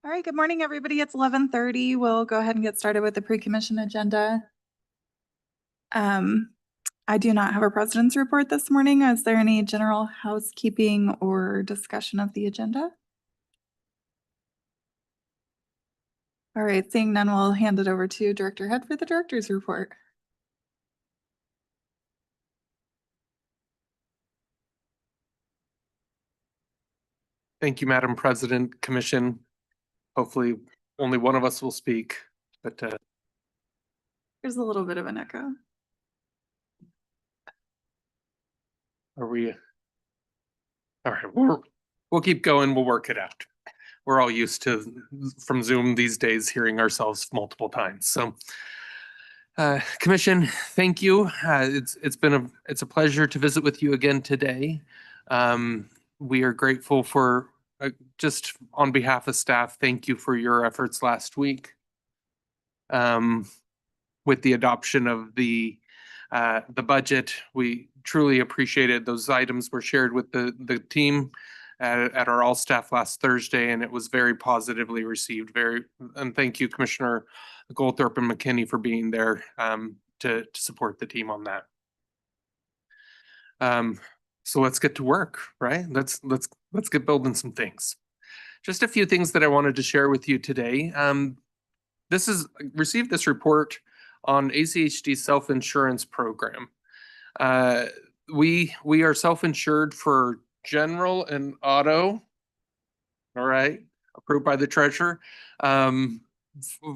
All right, good morning, everybody. It's 11:30. We'll go ahead and get started with the pre-commission agenda. I do not have a president's report this morning. Is there any general housekeeping or discussion of the agenda? All right, seeing none, we'll hand it over to Director Head for the director's report. Thank you, Madam President, Commission. Hopefully only one of us will speak, but There's a little bit of an echo. are we? All right, we'll keep going. We'll work it out. We're all used to, from Zoom these days, hearing ourselves multiple times. So, Commission, thank you. It's a pleasure to visit with you again today. We are grateful for, just on behalf of staff, thank you for your efforts last week. With the adoption of the budget, we truly appreciated those items were shared with the team at our all staff last Thursday, and it was very positively received. And thank you, Commissioner Goldthorpe and McKinney, for being there to support the team on that. So let's get to work, right? Let's get building some things. Just a few things that I wanted to share with you today. Received this report on ACHD self-insurance program. We are self-insured for general and auto, all right, approved by the treasurer,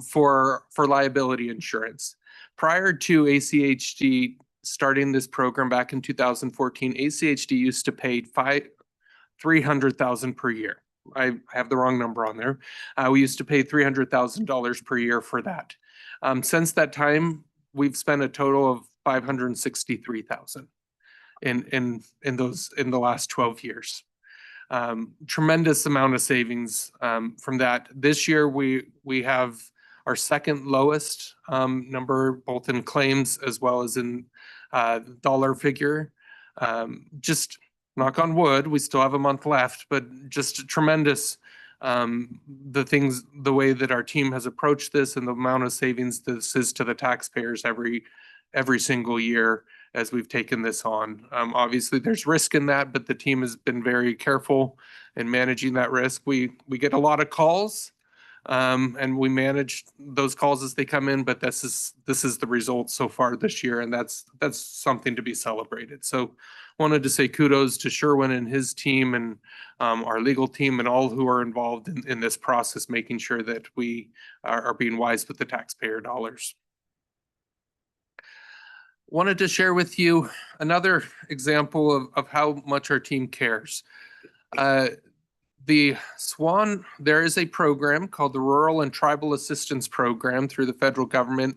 for liability insurance. Prior to ACHD starting this program back in 2014, ACHD used to pay $300,000 per year. I have the wrong number on there. We used to pay $300,000 per year for that. Since that time, we've spent a total of $563,000 in the last 12 years. Tremendous amount of savings from that. This year, we have our second lowest number, both in claims as well as in dollar figure. Just knock on wood, we still have a month left, but just tremendous, the way that our team has approached this and the amount of savings this is to the taxpayers every single year as we've taken this on. Obviously there's risk in that, but the team has been very careful in managing that risk. We get a lot of calls, and we manage those calls as they come in, but this is the result so far this year, and that's something to be celebrated. So wanted to say kudos to Sherwin and his team and our legal team and all who are involved in this process, making sure that we are being wise with the taxpayer dollars. Wanted to share with you another example of how much our team cares. The SWAN, there is a program called the Rural and Tribal Assistance Program through the federal government.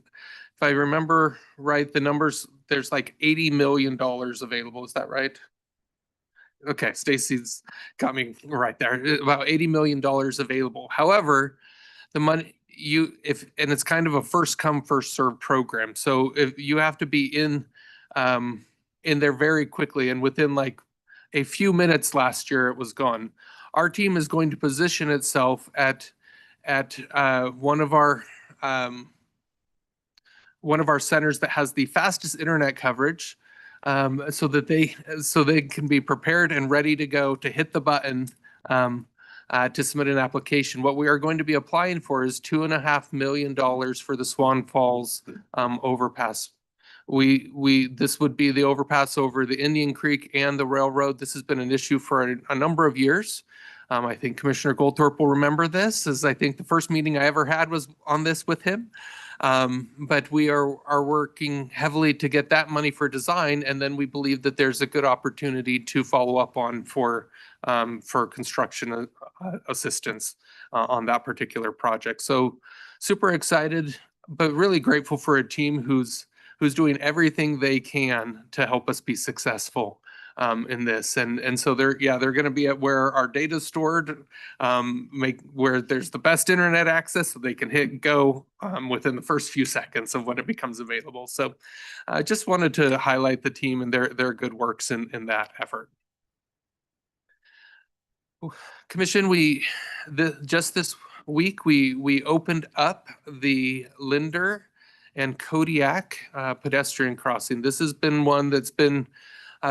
If I remember right, the numbers, there's like $80 million available. Is that right? Okay, Stacy's got me right there. About $80 million available. However, the money and it's kind of a first come, first served program. So if you have to be in there very quickly, and within like a few minutes last year, it was gone. Our team is going to position itself at one of our centers that has the fastest internet coverage, so they can be prepared and ready to go to hit the button to submit an application. What we are going to be applying for is $2.5 million for the Swan Falls overpass. This would be the overpass over the Indian Creek and the railroad. This has been an issue for a number of years. I think Commissioner Goldthorpe will remember this, as I think the first meeting I ever had was on this with him. But we are working heavily to get that money for design, and then we believe that there's a good opportunity to follow up on for construction assistance on that particular project. So super excited, but really grateful for a team who's doing everything they can to help us be successful in this. And so they're going to be at where our data is stored, where there's the best internet access, so they can hit go within the first few seconds of when it becomes available. So I just wanted to highlight the team and their good works in that effort. Commission, just this week, we opened up the Linder and Kodiak pedestrian crossing. This has been one that's been,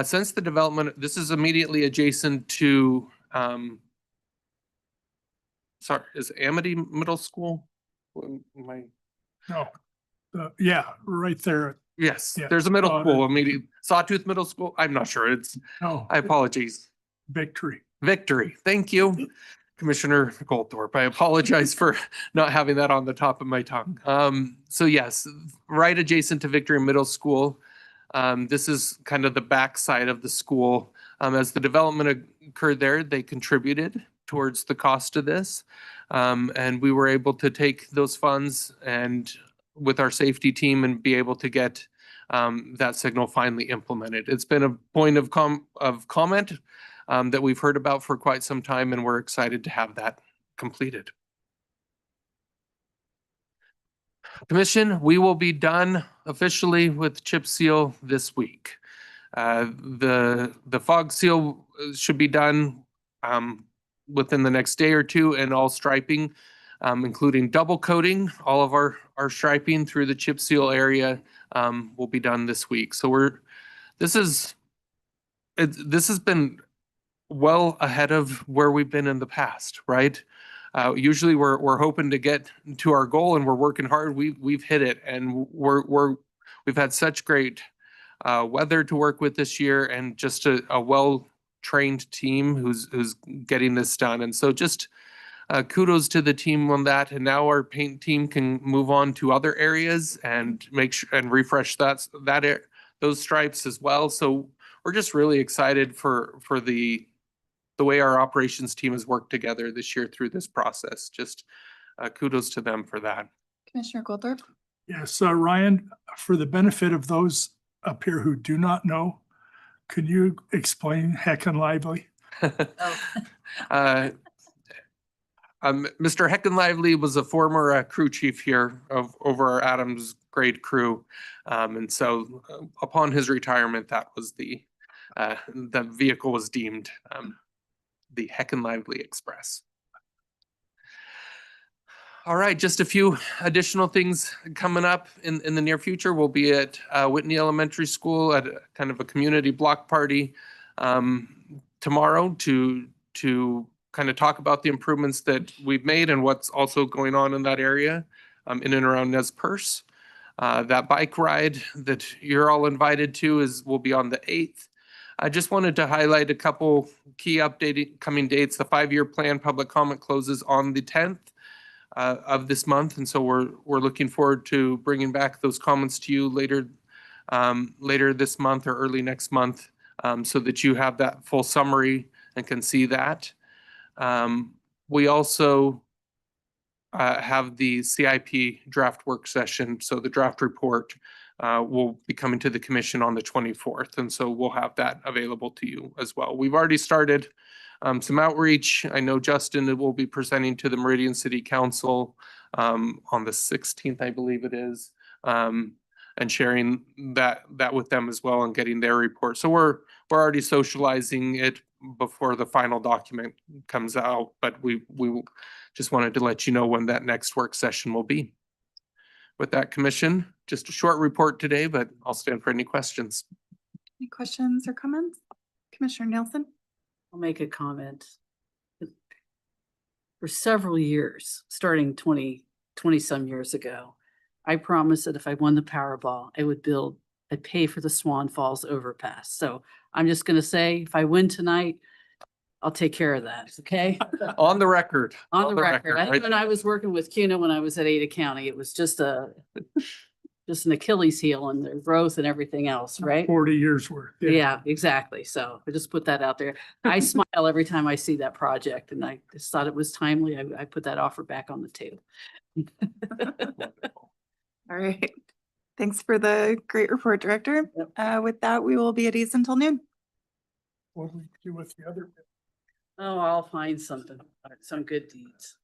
since the development, this is immediately adjacent to, sorry, is Amity Middle School? Am I- No, yeah, right there. Yes, Yeah, there's a middle Sawtooth. school, immediate Sawtooth Middle School. I'm not sure. No, I apologize. Victory. Victory. Thank you, Commissioner Goldthorpe. I apologize for not having that on the top of my tongue. So yes, right adjacent to Victory Middle School. This is kind of the backside of the school. As the development occurred there, they contributed towards the cost of this. And we were able to take those funds and with our safety team and be able to get that signal finally implemented. It's been a point of comment that we've heard about for quite some time, and we're excited to have that completed. Commission, we will be done officially with chip seal this week. The fog seal should be done within the next day or two, and all striping, including double coating, all of our striping through the chip seal area will be done this week. So this has been well ahead of where we've been in the past, right? Usually we're hoping to get to our goal and we're working hard. We've hit it, and we've had such great weather to work with this year, and just a well-trained team who's getting this done. And so just kudos to the team on that. And now our paint team can move on to other areas and make sure and refresh those stripes as well. So we're just really excited for the way our operations team has worked together this year through this process. Just kudos to them for that. Commissioner Goldthorpe? Yes, Ryan, for the benefit of those up here who do not know, could you explain Heckin' Lively? Mr. Heckenlively was a former crew chief here over our Adams grade crew. And so upon his retirement, that was the vehicle was deemed the Heckenlively Express. All right, just a few additional things coming up in the near future. We'll be at Whitney Elementary School at kind of a community block party tomorrow to kind of talk about the improvements that we've made and what's also going on in that area in and around Nez Perce. That bike ride that you're all invited to will be on the 8th. I just wanted to highlight a couple key updated coming dates. The 5-year plan public comment closes on the 10th of this month, and so we're looking forward to bringing back those comments to you later this month or early next month, so that you have that full summary and can see that. We also have the CIP draft work session, so the draft report will be coming to the commission on the 24th, and so we'll have that available to you as well. We've already started some outreach. I know Justin will be presenting to the Meridian City Council on the 16th, I believe it is, and sharing that with them as well and getting their report. So we're already socializing it before the final document comes out, but we just wanted to let you know when that next work session will be. With that, Commission, just a short report today, but I'll stand for any questions. Any questions or comments? Commissioner Nelson? I'll make a comment. For several years, starting 20 some years ago, I promised that if I won the Powerball, I'd pay for the Swan Falls overpass. So I'm just gonna say, if I win tonight, I'll take care of that, okay? On the record. On the record. I right? when I was working with CUNA when I was at Ada County, it was just an Achilles heel and the growth and everything else, right? 40 years worth. Yeah, exactly. So I just put that out there. I smile every time I see that project, and I just thought it was timely. I put that offer back on the table. All right. Thanks for the great report, Director. With that, we will be at ease until noon. What do we do with the other? Oh, I'll find something, some good deeds.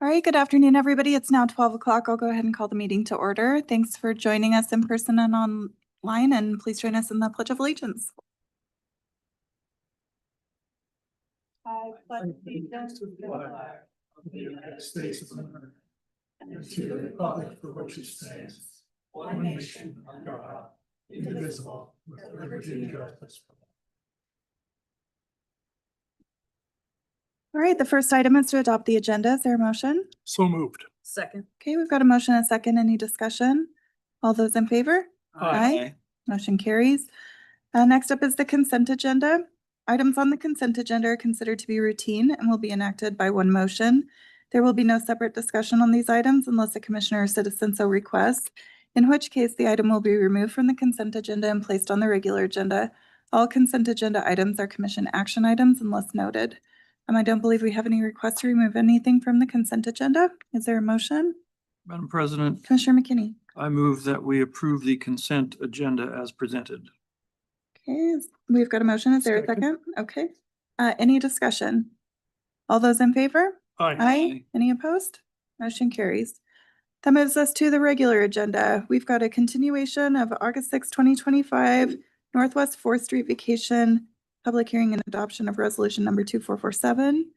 All right, good afternoon, everybody. It's now 12 o'clock. I'll go ahead and call the meeting to order. Thanks for joining us in person and online, and please join us in the Pledge of Allegiance. I pledge allegiance to the flag of the United States of America, and to the republic for which it stands, one nation under God, indivisible, with liberty and justice for all. All right, the first item is to adopt the agenda. Is there a motion? So moved. Second. Okay, we've got a motion and a second. Any discussion? All those in favor? Aye. Motion carries. Next up is the consent agenda. Items on the consent agenda are considered to be routine and will be enacted by one motion. There will be no separate discussion on these items unless a commissioner or citizen so requests, in which case the item will be removed from the consent agenda and placed on the regular agenda. All consent agenda items are commission action items unless noted. I don't believe we have any requests to remove anything from the consent agenda. Is there a motion? Madam President, Commissioner McKinney. I move that we approve the consent agenda as presented. Okay, we've got a motion. Is there a Second. second? Okay. Any discussion? All those in favor? Aye. Aye. Any opposed? Motion carries. That moves us to the regular agenda. We've got a continuation of August 6, 2025, Northwest 4th Street Vacation, public hearing and adoption of resolution number 2447.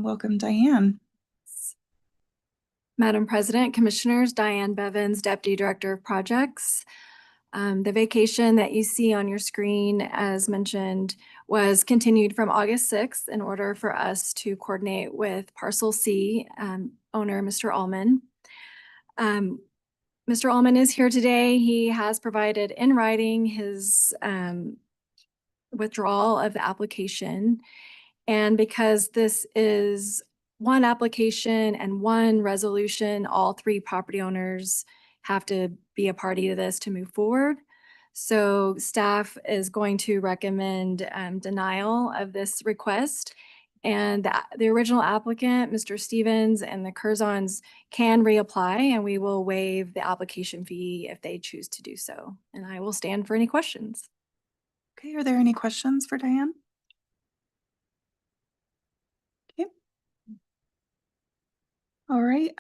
Welcome, Diane. Madam President, Commissioners, Diane Bevins, Deputy Director of Projects. The vacation that you see on your screen, as mentioned, was continued from August 6th in order for us to coordinate with Parcel C owner, Mr. Allman. Mr. Allman is here today. He has provided in writing his withdrawal of the application. And because this is one application and one resolution, all three property owners have to be a party to this to move forward. So staff is going to recommend denial of this request. And the original applicant, Mr. Stevens, and the Curzons can reapply, and we will waive the application fee if they choose to do so. And I will stand for any questions. Okay, are there any questions for Diane? Okay. All right,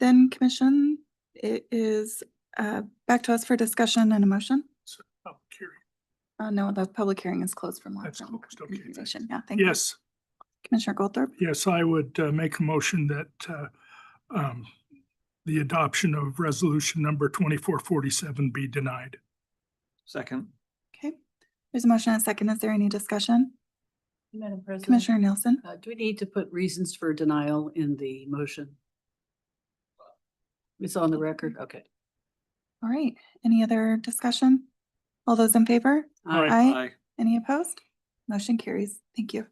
then commission, it is back to us for discussion and a motion. So, public hearing. No, the public hearing is closed from That's last. closed. Okay, thanks. Yeah, thank you. Yes, Commissioner Goldthorpe. yes, I would make a motion that the adoption of resolution number 2447 be denied. Second. Okay, there's a motion and a second. Is there any discussion? Madam President. Commissioner Nielsen? Do we need to put reasons for denial in the motion? It's on the record. Okay. All right, any other discussion? All those in favor? Aye. Any opposed? Motion carries. Thank you.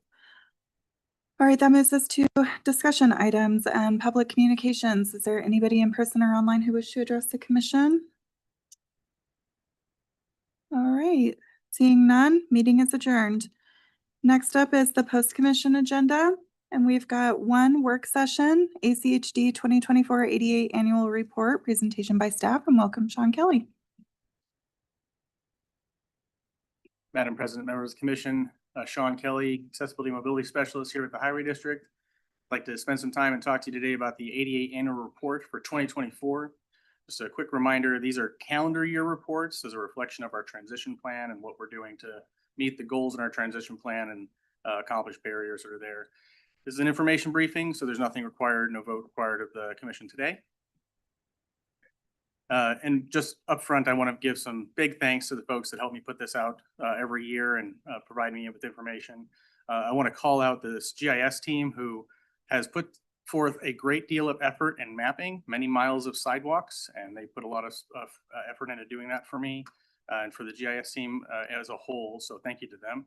All right, that moves us to discussion items and public communications. Is there anybody in person or online who wishes to address the commission? All right, seeing none, meeting is adjourned. Next up is the post-commission agenda, and we've got one work session, ACHD 2024-88 Annual Report, presentation by staff, and welcome Sean Kelly. Madam President, members of the commission, Sean Kelly, Accessibility Mobility Specialist here at the Highway District. I'd like to spend some time and talk to you today about the 88 Annual Report for 2024. Just a quick reminder, these are calendar year reports as a reflection of our transition plan and what we're doing to meet the goals in our transition plan and accomplish barriers that are there. This is an information briefing, so there's nothing required, no vote required of the commission today. And just up front, I want to give some big thanks to the folks that help me put this out every year and provide me with information. I want to call out this GIS team who has put forth a great deal of effort in mapping many miles of sidewalks, and they put a lot of effort into doing that for me and for the GIS team as a whole. So thank you to them.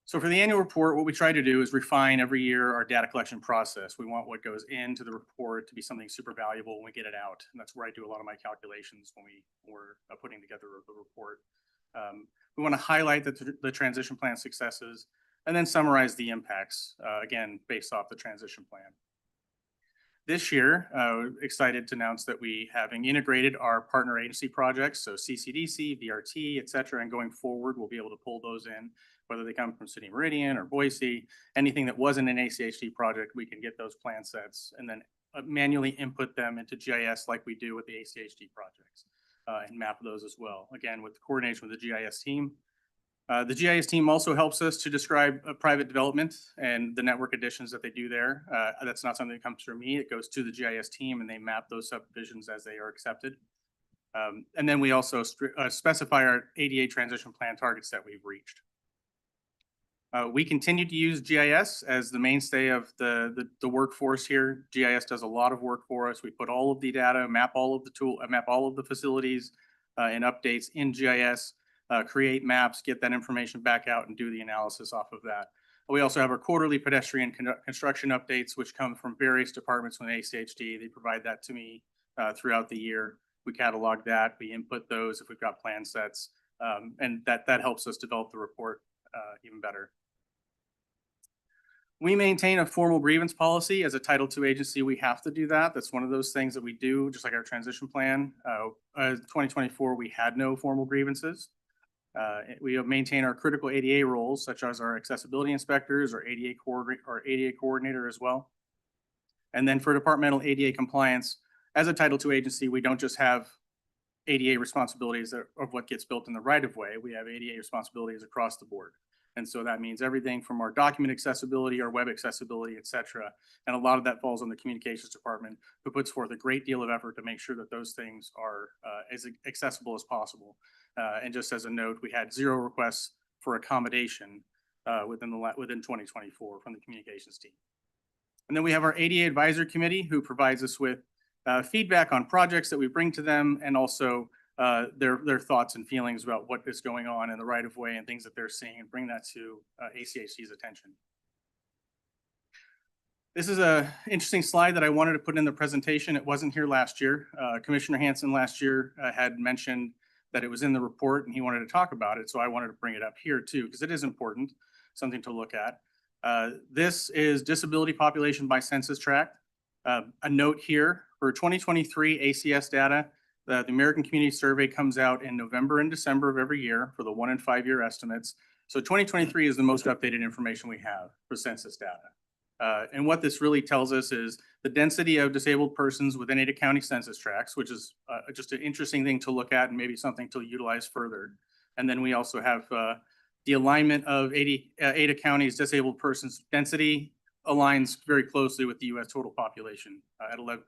So for the annual report, what we try to do is refine every year our data collection process. We want what goes into the report to be something super valuable when we get it out. And that's where I do a lot of my calculations when we're putting together the report. We want to highlight the transition plan successes and then summarize the impacts, again, based off the transition plan. This year, excited to announce that we having integrated our partner agency projects, so CCDC, VRT, et cetera, and going forward, we'll be able to pull those in whether they come from City Meridian or Boise, anything that wasn't an ACHD project, we can get those plan sets and then manually input them into GIS like we do with the ACHD projects and map those as well. Again, with coordination with the GIS team. The GIS team also helps us to describe private development and the network additions that they do there. That's not something that comes through me. It goes to the GIS team and they map those subdivisions as they are accepted. And then we also specify our ADA transition plan targets that we've reached. We continue to use GIS as the mainstay of the workforce here. GIS does a lot of work for us. We put all of the data, map all of the facilities and updates in GIS. Create maps, get that information back out and do the analysis off of that. We also have our quarterly pedestrian construction updates, which come from various departments within ACHD. They provide that to me throughout the year. We catalog that, we input those if we've got plan sets, and that helps us develop the report even better. We maintain a formal grievance policy. As a Title II agency, we have to do that. That's one of those things that we do, just like our transition plan. 2024, we had no formal grievances. We maintain our critical ADA roles, such as our accessibility inspectors or ADA coordinator as well. And then for departmental ADA compliance, as a Title II agency, we don't just have ADA responsibilities of what gets built in the right of way. We have ADA responsibilities across the board. And so that means everything from our document accessibility, our web accessibility, et cetera. And a lot of that falls on the communications department, who puts forth a great deal of effort to make sure that those things are as accessible as possible. And just as a note, we had 0 requests for accommodation within 2024 from the communications team. And then we have our ADA Advisory Committee, who provides us with feedback on projects that we bring to them, and also their thoughts and feelings about what is going on in the right of way and things that they're seeing, and bring that to ACHD's attention. This is an interesting slide that I wanted to put in the presentation. It wasn't here last year. Commissioner Hanson last year had mentioned that it was in the report and he wanted to talk about it. So I wanted to bring it up here too, because it is important, something to look at. This is disability population by census tract. A note here, for 2023 ACS data, the American Community Survey comes out in November and December of every year for the 1 and 5 year estimates. So 2023 is the most updated information we have for census data. And what this really tells us is the density of disabled persons within Ada County census tracts, which is just an interesting thing to look at and maybe something to utilize further. And then we also have the alignment of Ada County's disabled persons density aligns very closely with the US total population at 11.2%.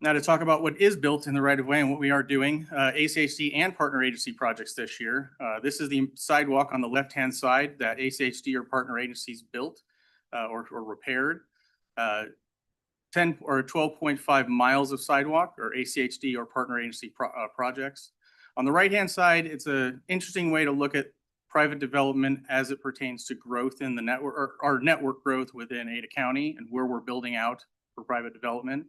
Now to talk about what is built in the right of way and what we are doing, ACHD and partner agency projects this year. This is the sidewalk on the left-hand side that ACHD or partner agencies built or repaired. 10 or 12.5 miles of sidewalk or ACHD or partner agency projects. On the right-hand side, it's an interesting way to look at private development as it pertains to growth in the network, or our network growth within Ada County and where we're building out for private development.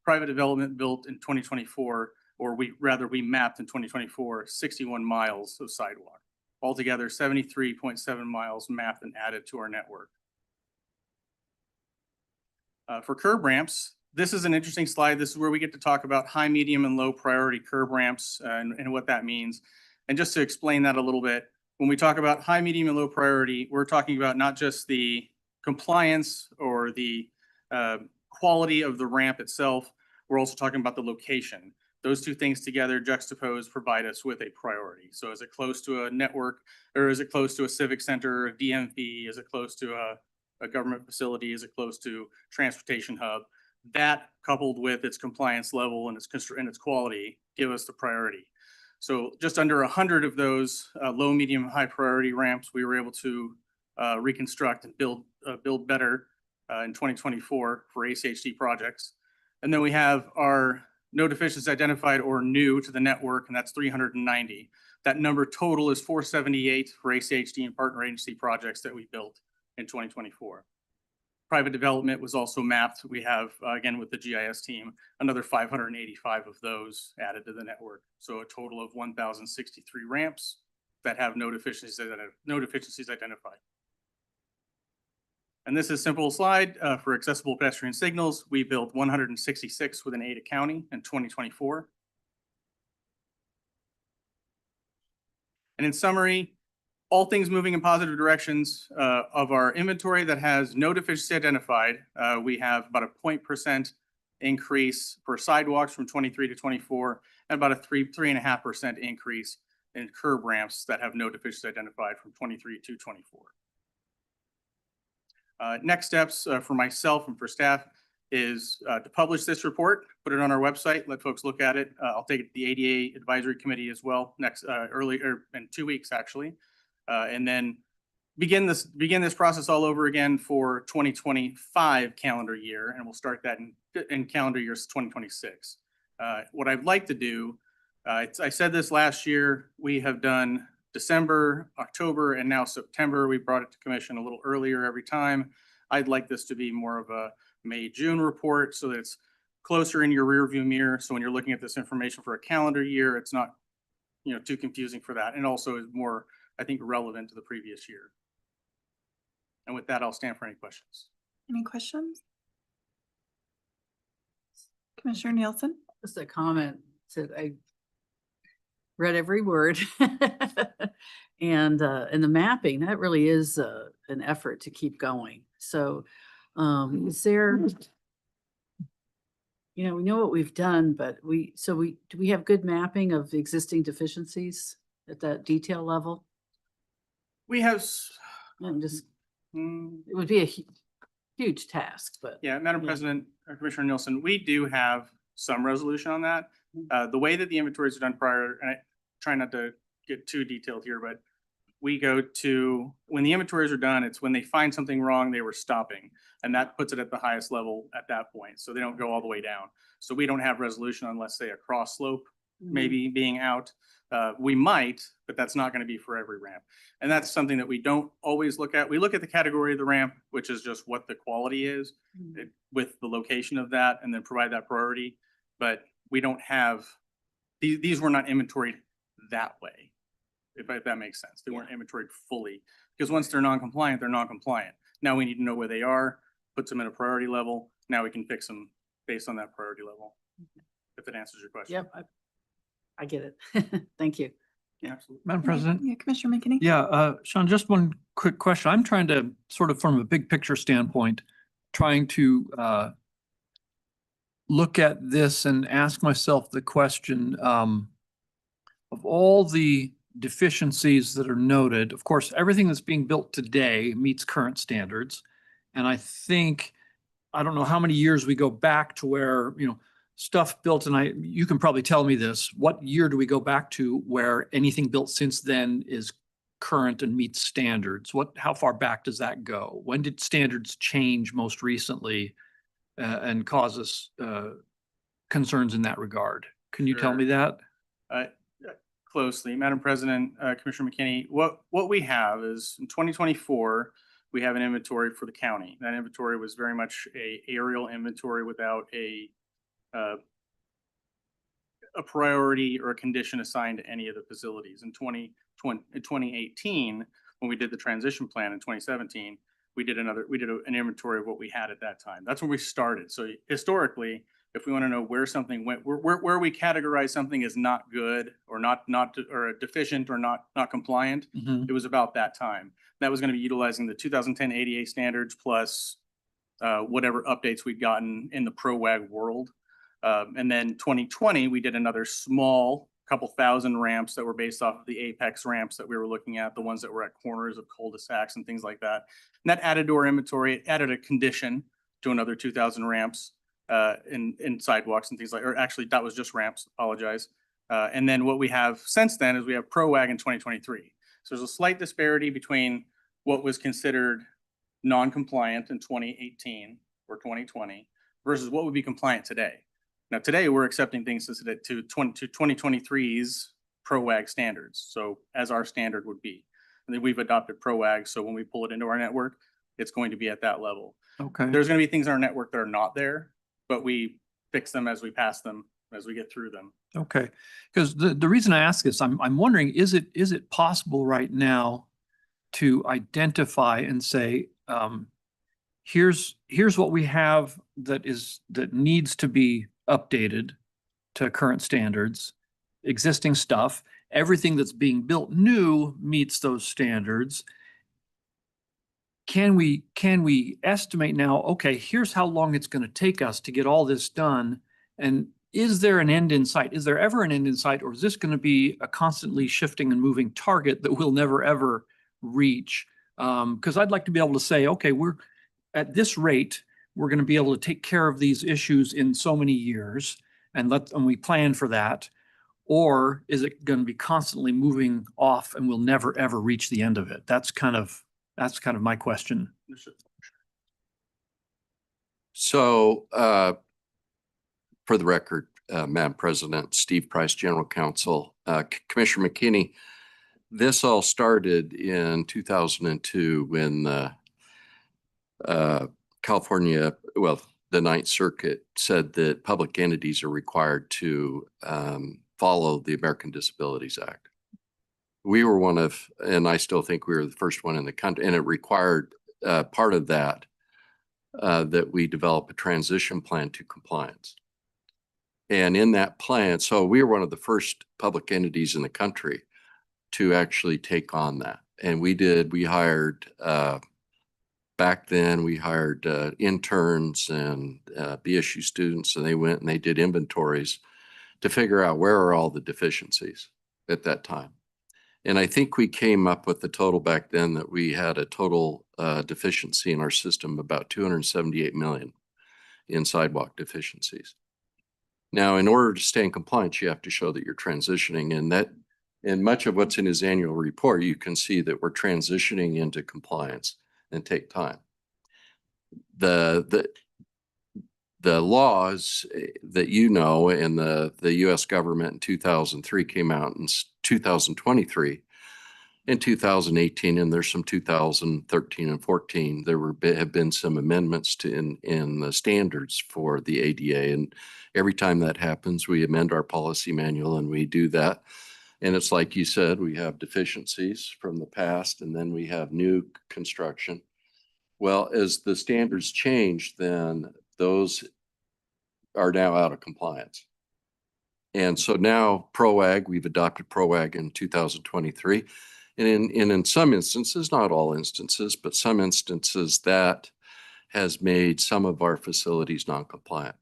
Private development built in 2024, or we mapped in 2024, 61 miles of sidewalk. Altogether, 73.7 miles mapped and added to our network. For curb ramps, this is an interesting slide. This is where we get to talk about high, medium, and low priority curb ramps and what that means. And just to explain that a little bit, when we talk about high, medium, and low priority, we're talking about not just the compliance or the quality of the ramp itself, we're also talking about the location. Those two things together juxtaposed provide us with a priority. So is it close to a network, or is it close to a civic center, a DMV? Is it close to a government facility? Is it close to transportation hub? That coupled with its compliance level and its quality give us the priority. So just under 100 of those low, medium, high priority ramps, we were able to reconstruct and build better in 2024 for ACHD projects. And then we have our no deficiencies identified or new to the network, and that's 390. That number total is 478 for ACHD and partner agency projects that we built in 2024. Private development was also mapped. We have, again, with the GIS team, another 585 of those added to the network. So a total of 1,063 ramps that have no deficiencies identified. And this is a simple slide for accessible pedestrian signals. We built 166 within Ada County in 2024. And in summary, all things moving in positive directions of our inventory that has no deficiency identified. We have about a 0.% increase for sidewalks from 23 to 24, and about a 3.5% increase in curb ramps that have no deficiency identified from 23 to 24. Next steps for myself and for staff is to publish this report, put it on our website, let folks look at it. I'll take it to the ADA Advisory Committee as well next in 2 weeks actually, and then begin this process all over again for 2025 calendar year, and we'll start that in calendar years 2026. What I'd like to do, I said this last year, we have done December, October, and now September. We brought it to commission a little earlier every time. I'd like this to be more of a May, June report so that it's closer in your rear view mirror. So when you're looking at this information for a calendar year, it's not, too confusing for that. And also is more, I think, relevant to the previous year. And with that, I'll stand for any questions. Any questions? Commissioner Nielsen? Just a comment that I read every word. And the mapping, that really is an effort to keep going. So is there, we know what we've done, but do we have good mapping of the existing deficiencies at that detail level? We have, And just, it would be a huge task, but. yeah, Madam Yeah. President, Commissioner Nielsen, we do have some resolution on that. The way that the inventories are done prior, and I try not to get too detailed here, but we go to, when the inventories are done, it's when they find something wrong, they were stopping. And that puts it at the highest level at that point. So they don't go all the way down. So we don't have resolution unless, say, a cross slope maybe being out. We might, but that's not going to be for every ramp. And that's something that we don't always look at. We look at the category of the ramp, which is just what the quality is with the location of that, and then provide that priority. But we don't have, these were not inventoried that way, if that makes sense. They weren't inventoried fully, because once they're non-compliant, they're non-compliant. Now we need to know where they are, puts them at a priority level. Now we can fix them based on that priority level, if that answers your question. Yep, I get it. Thank you. Yeah, absolutely. Madam President? Yeah, Commissioner McKinney? Yeah, Sean, just one quick question. I'm trying to sort of from a big picture standpoint, trying to look at this and ask myself the question of all the deficiencies that are noted. Of course, everything that's being built today meets current standards. And I think, I don't know how many years we go back to where, stuff built, and you can probably tell me this, what year do we go back to where anything built since then is current and meets standards? How far back does that go? When did standards change most recently and cause us concerns in that regard? Can you tell me that? Closely, Madam President, Commissioner McKinney, what we have is in 2024, we have an inventory for the county. That inventory was very much a aerial inventory without a priority or a condition assigned to any of the facilities. In 2018, when we did the transition plan in 2017, we did an inventory of what we had at that time. That's where we started. So historically, if we want to know where something went, where we categorize something as not good or or deficient or not compliant, it was about that time. That was going to be utilizing the 2010 ADA standards plus whatever updates we'd gotten in the ProWag world. And then 2020, we did another small couple thousand ramps that were based off of the Apex ramps that we were looking at, the ones that were at corners of cul-de-sacs and things like that. And that added to our inventory. It added a condition to another 2,000 ramps in sidewalks and things like, or actually that was just ramps, apologize. And then what we have since then is we have ProWag in 2023. So there's a slight disparity between what was considered non-compliant in 2018 or 2020 versus what would be compliant today. Now, today we're accepting things to 2023's ProWag standards. So as our standard would be, and then we've adopted ProWag. So when we pull it into our network, it's going to be at that level. Okay. There's going to be things in our network that are not there, but we fix them as we pass them, as we get through them. Okay. Because the reason I ask this, I'm wondering, is it possible right now to identify and say, here's what we have that needs to be updated to current standards, existing stuff, everything that's being built new meets those standards. Can we estimate now, okay, here's how long it's going to take us to get all this done? And is there an end in sight? Is there ever an end in sight, or is this going to be a constantly shifting and moving target that we'll never ever reach? Because I'd like to be able to say, okay, we're at this rate, we're going to be able to take care of these issues in so many years, and we plan for that. Or is it going to be constantly moving off and we'll never ever reach the end of it? That's kind of my question. So, for the record, Madam President, Steve Price, General Counsel, Commissioner McKinney, this all started in 2002 when California, well, the Ninth Circuit said that public entities are required to follow the American Disabilities Act. We were one of, and I still think we were the first one in the country, and it required part of that, that we develop a transition plan to compliance. And in that plan, so we were one of the first public entities in the country to actually take on that. And we hired, back then we hired interns and BSU students, and they went and they did inventories to figure out where are all the deficiencies at that time. And I think we came up with the total back then that we had a total deficiency in our system, about 278 million in sidewalk deficiencies. Now, in order to stay in compliance, you have to show that you're transitioning, and much of what's in his annual report, you can see that we're transitioning into compliance and take time. The laws that you know, and the U.S. government in 2003 came out in 2023. In 2018, and there's some 2013 and 14, there have been some amendments to in the standards for the ADA. And every time that happens, we amend our policy manual, and we do that. And it's like you said, we have deficiencies from the past, and then we have new construction. Well, as the standards change, then those are now out of compliance. And so now PROAG, we've adopted PROAG in 2023. And in some instances, not all instances, but some instances, that has made some of our facilities non-compliant.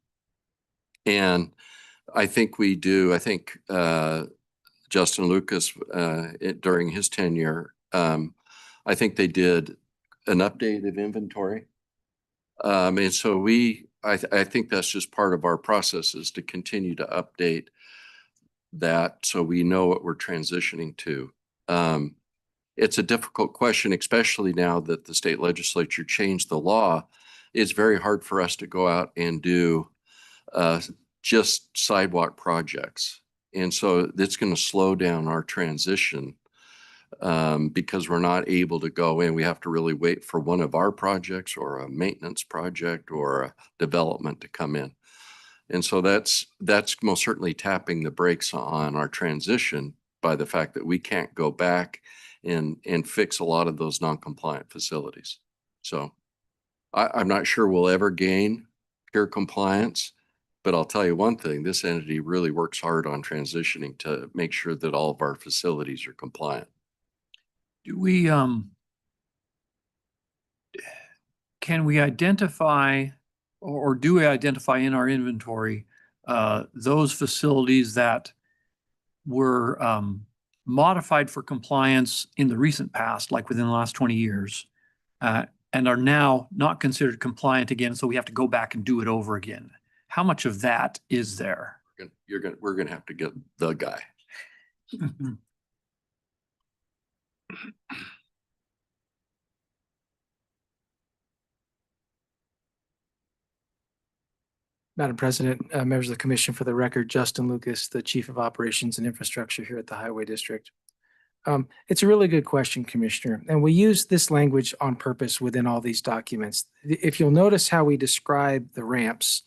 And I think Justin Lucas, during his tenure, I think they did an updated inventory. And so I think that's just part of our process, is to continue to update that so we know what we're transitioning to. It's a difficult question, especially now that the state legislature changed the law. It's very hard for us to go out and do just sidewalk projects. And so it's going to slow down our transition because we're not able to go in. We have to really wait for one of our projects or a maintenance project or a development to come in. And so that's most certainly tapping the brakes on our transition by the fact that we can't go back and fix a lot of those non-compliant facilities. So I'm not sure we'll ever gain pure compliance, but I'll tell you one thing, this entity really works hard on transitioning to make sure that all of our facilities are compliant. Do we, can we identify, or do we identify in our inventory those facilities that were modified for compliance in the recent past, like within the last 20 years, and are now not considered compliant again, so we have to go back and do it over again? How much of that is there? We're gonna have to get the guy. Madam President, members of the commission, for the record, Justin Lucas, the Chief of Operations and Infrastructure here at the Highway District. It's a really good question, Commissioner, and we use this language on purpose within all these documents. If you'll notice how we describe the ramps,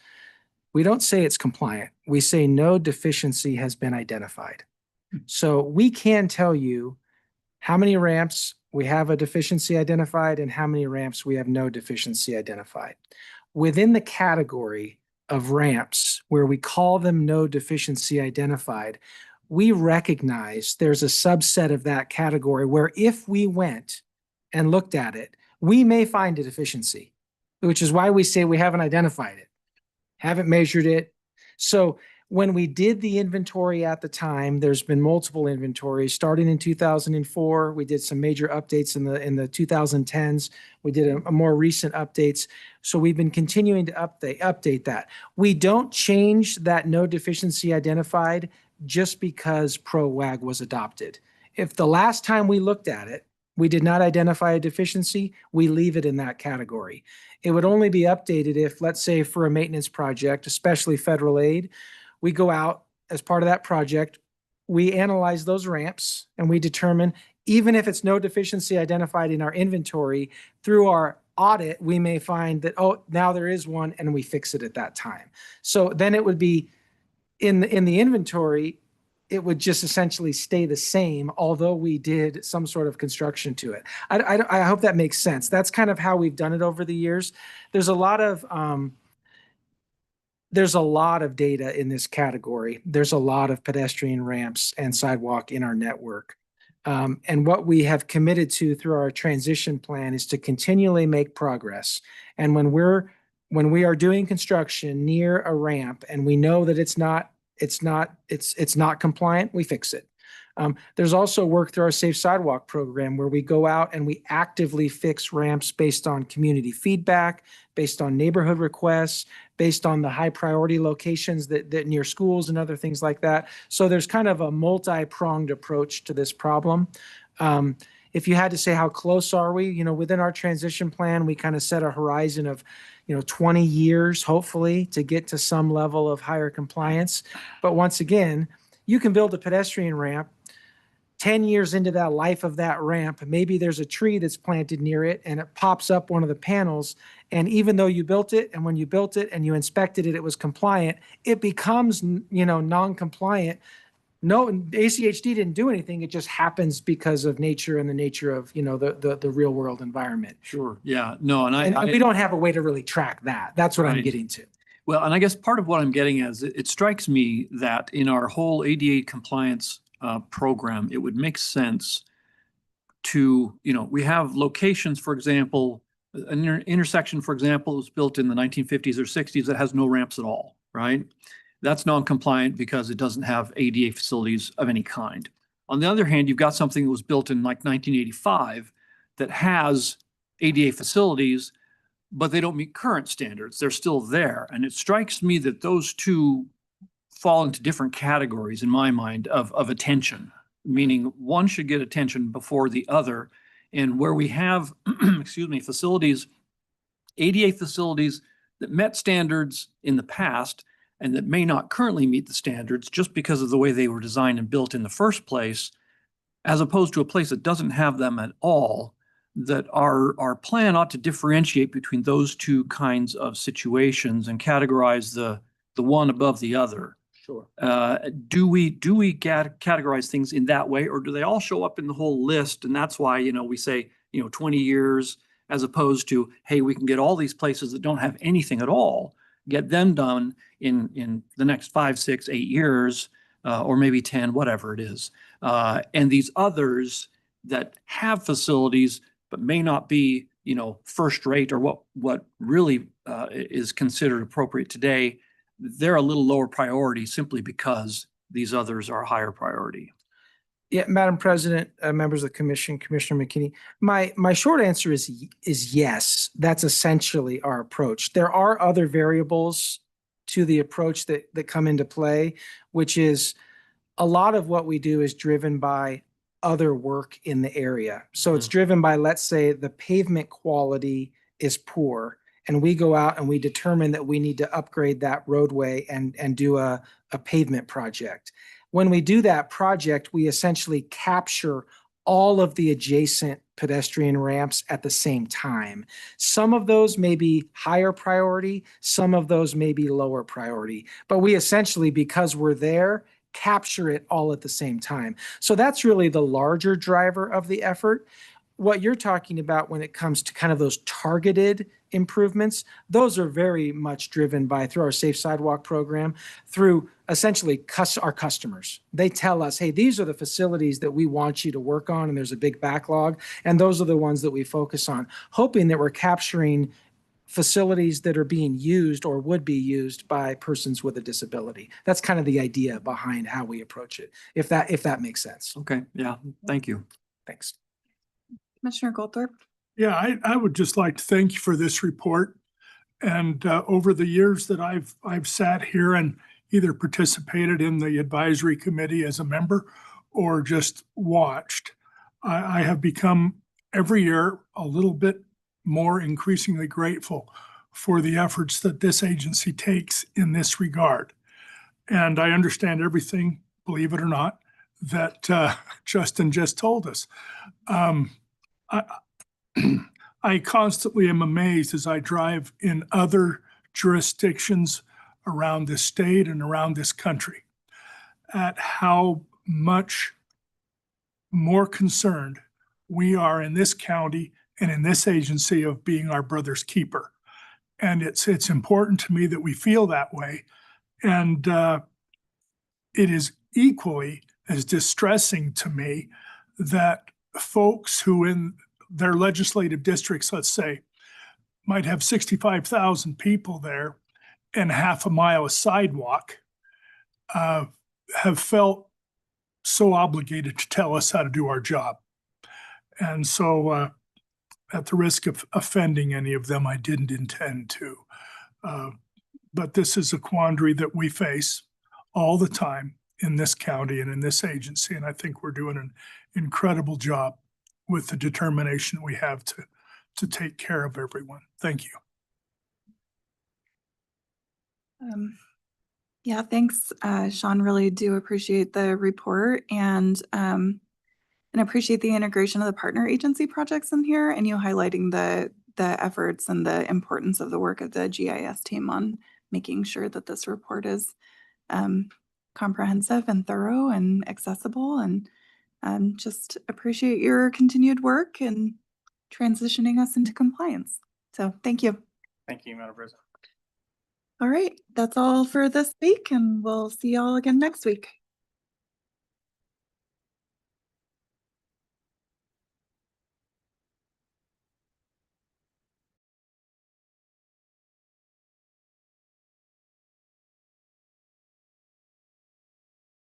we don't say it's compliant. We say no deficiency has been identified. So we can tell you how many ramps we have a deficiency identified and how many ramps we have no deficiency identified. Within the category of ramps where we call them no deficiency identified, we recognize there's a subset of that category where if we went and looked at it, we may find a deficiency, which is why we say we haven't identified it, haven't measured it. So when we did the inventory at the time, there's been multiple inventories. Starting in 2004, we did some major updates in the 2010s. We did a more recent updates. So we've been continuing to update that. We don't change that no deficiency identified just because PRO-WAG was adopted. If the last time we looked at it, we did not identify a deficiency, we leave it in that category. It would only be updated if, let's say, for a maintenance project, especially federal aid, we go out as part of that project, we analyze those ramps and we determine, even if it's no deficiency identified in our inventory, through our audit, we may find that, oh, now there is one, and we fix it at that time. So then it would be in the inventory, it would just essentially stay the same, although we did some sort of construction to it. I hope that makes sense. That's kind of how we've done it over the years. There's a lot of data in this category. There's a lot of pedestrian ramps and sidewalk in our network. And what we have committed to through our transition plan is to continually make progress. And when we are doing construction near a ramp and we know that it's not compliant, we fix it. There's also work through our Safe Sidewalk program where we go out and we actively fix ramps based on community feedback, based on neighborhood requests, based on the high priority locations that near schools and other things like that. So there's kind of a multi-pronged approach to this problem. If you had to say how close are we, within our transition plan, we kind of set a horizon of 20 years, hopefully, to get to some level of higher compliance. But once again, you can build a pedestrian ramp 10 years into that life of that ramp. Maybe there's a tree that's planted near it and it pops up one of the panels. And even though you built it, and when you built it and you inspected it, it was compliant, it becomes, non-compliant. No, ACHD didn't do anything. It just happens because of nature and the nature of, the real world environment. Sure. Yeah. No, And we don't have a way to really track that. That's what I'm Right. getting to. Well, and I guess part of what I'm getting at is it strikes me that in our whole ADA compliance program, it would make sense to, we have locations, for example, an intersection, for example, was built in the 1950s or 60s that has no ramps at all, right? That's non-compliant because it doesn't have ADA facilities of any kind. On the other hand, you've got something that was built in like 1985 that has ADA facilities, but they don't meet current standards. They're still there. And it strikes me that those two fall into different categories in my mind of attention, meaning one should get attention before the other. And where we have, facilities, ADA facilities that met standards in the past and that may not currently meet the standards just because of the way they were designed and built in the first place, as opposed to a place that doesn't have them at all, that our plan ought to differentiate between those two kinds of situations and categorize the one above the other. Sure. Do we categorize things in that way, or do they all show up in the whole list? And that's why, we say, 20 years, as opposed to, hey, we can get all these places that don't have anything at all, get them done in the next 5, 6, 8 years, or maybe 10, whatever it is. And these others that have facilities but may not be, first rate or what really is considered appropriate today, they're a little lower priority simply because these others are higher priority. Yeah, Madam President, members of the commission, Commissioner McKinney, my short answer is yes. That's essentially our approach. There are other variables to the approach that come into play, which is a lot of what we do is driven by other work in the area. So it's driven by, let's say, the pavement quality is poor, and we go out and we determine that we need to upgrade that roadway and do a pavement project. When we do that project, we essentially capture all of the adjacent pedestrian ramps at the same time. Some of those may be higher priority, some of those may be lower priority, but we essentially, because we're there, capture it all at the same time. So that's really the larger driver of the effort. what you're talking about when it comes to kind of those targeted improvements, those are very much driven by through our Safe Sidewalk program, through essentially our customers. They tell us, hey, these are the facilities that we want you to work on, and there's a big backlog. And those are the ones that we focus on, hoping that we're capturing facilities that are being used or would be used by persons with a disability. That's kind of the idea behind how we approach it, if that makes sense. Okay, yeah, thank you. Thanks. Commissioner Goldthorpe. Yeah, I would just like to thank you for this report. And over the years that I've sat here and either participated in the advisory committee as a member or just watched, I have become every year a little bit more increasingly grateful for the efforts that this agency takes in this regard. And I understand everything, believe it or not, that Justin just told us. I constantly am amazed as I drive in other jurisdictions around this state and around this country at how much more concerned we are in this county and in this agency of being our brother's keeper. And it's important to me that we feel that way. And it is equally as distressing to me that folks who in their legislative districts, let's say, might have 65,000 people there and half a mile of sidewalk, have felt so obligated to tell us how to do our job. And so at the risk of offending any of them, I didn't intend to. But this is a quandary that we face all the time in this county and in this agency. And I think we're doing an incredible job with the determination we have to take care of everyone. Thank you. Yeah, thanks, Sean. Really do appreciate the report and appreciate the integration of the partner agency projects in here and you highlighting the efforts and the importance of the work of the GIS team on making sure that this report is comprehensive and thorough and accessible, and just appreciate your continued work and transitioning us into compliance. So thank you. Thank you, Madam President. All right, that's all for this week, and we'll see y'all again next week.